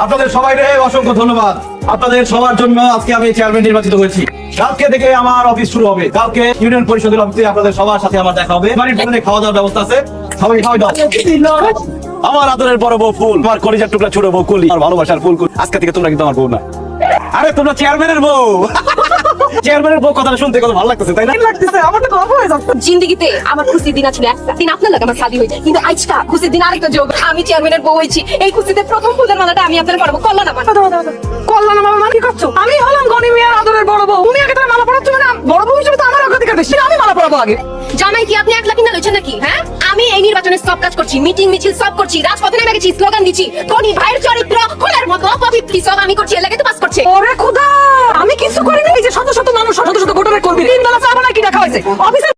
আপনাদের সবাইকে অসংখ্য ধন্যবাদ। আপনাদের সবার জন্য আজকে আমি চেয়ারম্যান নির্বাচিত হয়েছি। কালকে থেকে আমার অফিস শুরু হবে। কালকে ইউনিয়ন পরিষদের অফিসে আপনাদের সবার সাথে আমার দেখা হবে। বাড়ির পেছনে খাওয়া দাওয়ার ব্যবস্থা আছে, সবাই খাওয়াই দাও। আমার আদরের বড় বউ ফুল, আমার কলিজার টুকরা ছোট বউ কুলি, আমার ভালোবাসার ফুল। আজকে থেকে তোমরা কিন্তু আমার বউ না। আরে তোমরা চেয়ারম্যানের বউ। চেয়ারম্যানের বউ কথাটা শুনতে কত ভালো লাগতেছে, তাই না? লাগতেছে আমার তো গর্ব হয়ে যাচ্ছে। জিন্দেগিতে আমার খুশির দিন ছিল একটা দিন, আপনার লাগে আমার শাদী হয়েছে, কিন্তু আজটা খুশির দিন আরেকটা যোগ, আমি চেয়ারম্যানের বউ হয়েছি। এই খুশিতে প্রথম ফুলের মালাটা আমি আপনার পরাবো। কল্যাণ আমার কল্যাণ আমার মানে কি করছো? আমি হলাম গনি মিয়ার আদরের বড় বউ, তুমি আগে তার মালা পরাচ্ছ। মানে বড় বউ হিসেবে তো আমার অগ্রাধিকার বেশি, আমি মালা পরাবো আগে। জামাই কি আপনি একলা কিনা লইছেন নাকি? হ্যাঁ, আমি এই নির্বাচনে সব কাজ করছি, মিটিং মিছিল সব করছি, রাজপথে নেমে গেছি, স্লোগান দিচ্ছি। গনি ভাইয়ের চরিত্র ফুলের মতো অপবিত্র, সব আমি করছি, এলাকায় তো পাস করছে। ওরে খোদা, আমি কিছু করি না। এই যে শত শত মানুষ, শত শত ভোটারের কর্মী, তিন বেলা চা বানায় কিনা খাওয়াইছে,